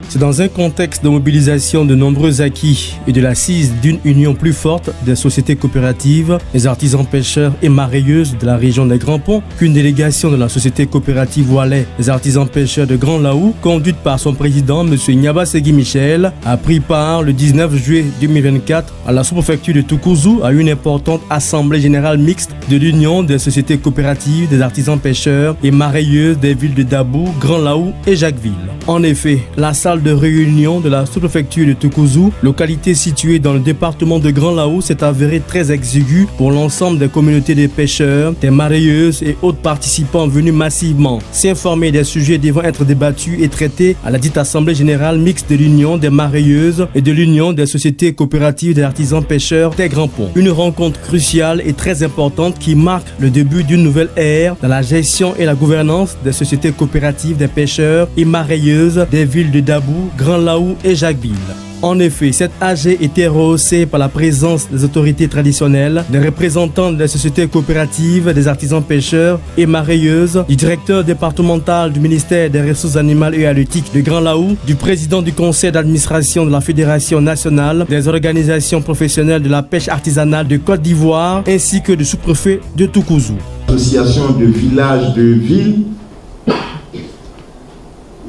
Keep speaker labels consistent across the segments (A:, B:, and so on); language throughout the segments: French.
A: C'est dans un contexte de mobilisation de nombreux acquis et de l'assise d'une union plus forte des sociétés coopératives, les artisans pêcheurs et marailleuses de la région des Grands Ponts qu'une délégation de la société coopérative Walais, les artisans pêcheurs de Grand Laou, conduite par son président M. Nyabasegui Michel, a pris part le 19 juillet 2024 à la sous-préfecture de Toukouzou à une importante assemblée générale mixte de l'union des sociétés coopératives des artisans pêcheurs et marailleuses des villes de Dabou, Grand Laou et Jacquesville. En effet, la salle de réunion de la sous-préfecture de Toukouzou, localité située dans le département de Grand Laou, s'est avérée très exiguë pour l'ensemble des communautés des pêcheurs, des marailleuses et autres participants venus massivement s'informer des sujets devant être débattus et traités à la dite assemblée générale mixte de l'union des marailleuses et de l'union des sociétés coopératives des artisans pêcheurs des Grands Ponts. Une rencontre cruciale et très importante qui marque le début d'une nouvelle ère dans la gestion et la gouvernance des sociétés coopératives des pêcheurs et marailleuses des villes de Dabou, Grand Laou et Jacquesville. En effet, cette AG était rehaussée par la présence des autorités traditionnelles, des représentants des sociétés coopératives, des artisans pêcheurs et marailleuses, du directeur départemental du ministère des Ressources animales et halieutiques de Grand Laou, du président du conseil d'administration de la Fédération nationale des organisations professionnelles de la pêche artisanale de Côte d'Ivoire, ainsi que du sous-préfet de Toukouzou.
B: Association de villages de villes.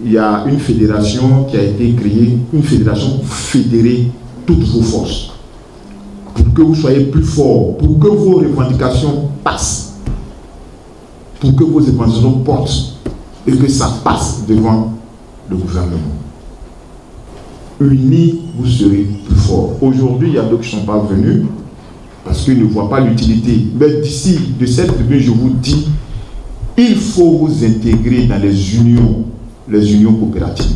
B: Il y a une fédération qui a été créée, une fédération pour fédérer toutes vos forces, pour que vous soyez plus forts, pour que vos revendications passent, pour que vos revendications portent et que ça passe devant le gouvernement. Unis, vous serez plus forts. Aujourd'hui, il y a d'autres qui ne sont pas venus parce qu'ils ne voient pas l'utilité. Mais d'ici, de cette tribune, je vous dis, il faut vous intégrer dans les unions coopératives.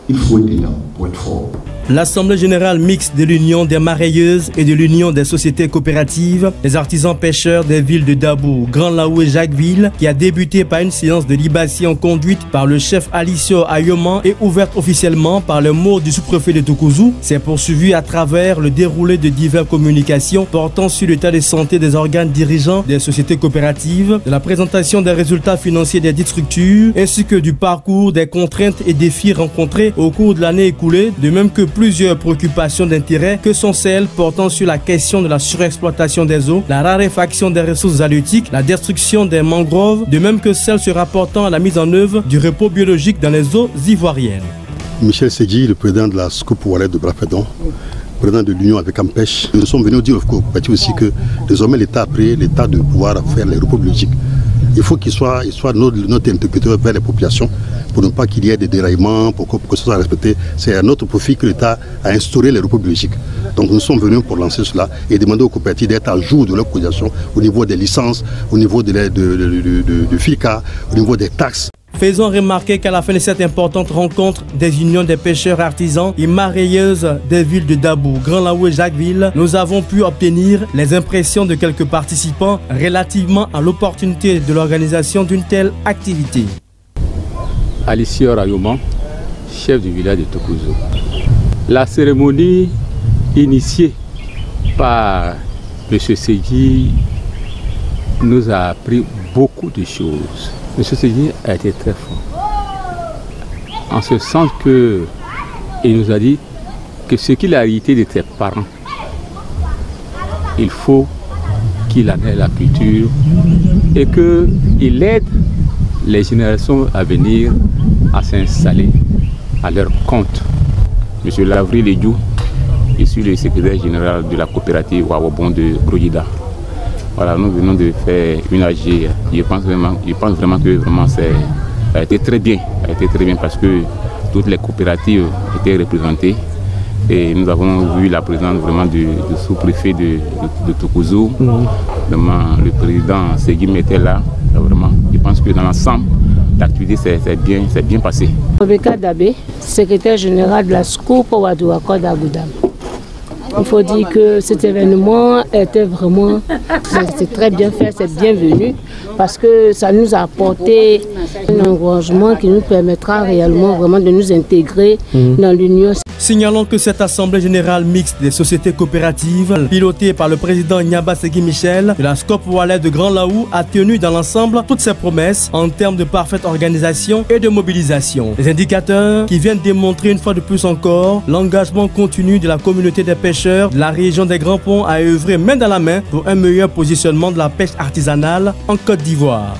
B: Il faut être dedans pour être fort.
A: L'Assemblée générale mixte de l'Union des marailleuses et de l'Union des sociétés coopératives, les artisans pêcheurs des villes de Dabou, Grand Laou et Jacquesville, qui a débuté par une séance de libation conduite par le chef Alicio Ayoman et ouverte officiellement par le mot du sous-préfet de Toukouzou, s'est poursuivie à travers le déroulé de diverses communications portant sur l'état de santé des organes dirigeants des sociétés coopératives, de la présentation des résultats financiers des dites structures, ainsi que du parcours des contraintes et défis rencontrés au cours de l'année écoulée, de même que plusieurs préoccupations d'intérêt que sont celles portant sur la question de la surexploitation des eaux, la raréfaction des ressources halieutiques, la destruction des mangroves, de même que celles se rapportant à la mise en œuvre du repos biologique dans les eaux ivoiriennes.
C: Michel Segui, le président de la SCOP Walais de Brafedon, président de l'Union avec Ampêche, nous sommes venus dire aux coopératives aussi que désormais l'État a pris l'état de pouvoir faire les repos biologiques. Il faut qu'il soit notre interlocuteur vers les populations pour ne pas qu'il y ait des déraillements, pour que ce soit respecté. C'est à notre profit que l'État a instauré les repos biologiques. Donc nous sommes venus pour lancer cela et demander aux coopératives d'être à jour de leur cotisation au niveau des licences, au niveau de FICA, au niveau des taxes.
A: Faisons remarquer qu'à la fin de cette importante rencontre des unions des pêcheurs artisans et marailleuses des villes de Dabou, Grand Laou et Jacquesville, nous avons pu obtenir les impressions de quelques participants relativement à l'opportunité de l'organisation d'une telle activité.
D: Alicio Ayoman, chef du village de Toukouzou. La cérémonie initiée par M. Segui nous a appris beaucoup de choses. M. Segui a été très fort. En ce sens qu'il nous a dit que ce qu'il a hérité de ses parents, il faut qu'il en ait la culture et qu'il aide les générations à venir à s'installer à leur compte. M. Lavry Ledjou, je suis le secrétaire général de la coopérative Wawabon de Grodjida. Voilà, nous venons de faire une AG. Je pense vraiment que ça a été très bien. Ça a été très bien parce que toutes les coopératives étaient représentées. Et nous avons vu la présence vraiment du sous-préfet de Toukouzou. Vraiment, le président Segui était là. Vraiment, je pense que dans l'ensemble, l'activité s'est bien passée.
E: Rebecca Dabé, secrétaire général de la SCOP Wadouakod Agoudam. Il faut dire que cet événement était vraiment, c'est très bien fait, c'est bienvenu parce que ça nous a apporté un engagement qui nous permettra réellement vraiment de nous intégrer dans l'Union.
A: Signalons que cette assemblée générale mixte des sociétés coopératives, pilotée par le président Nyaba Segui Michel de la SCOP Oualet de Grand Laou, a tenu dans l'ensemble toutes ses promesses en termes de parfaite organisation et de mobilisation. Les indicateurs qui viennent démontrer une fois de plus encore l'engagement continu de la communauté des pêcheurs de la région des Grands Ponts à œuvrer main dans la main pour un meilleur positionnement de la pêche artisanale en Côte d'Ivoire.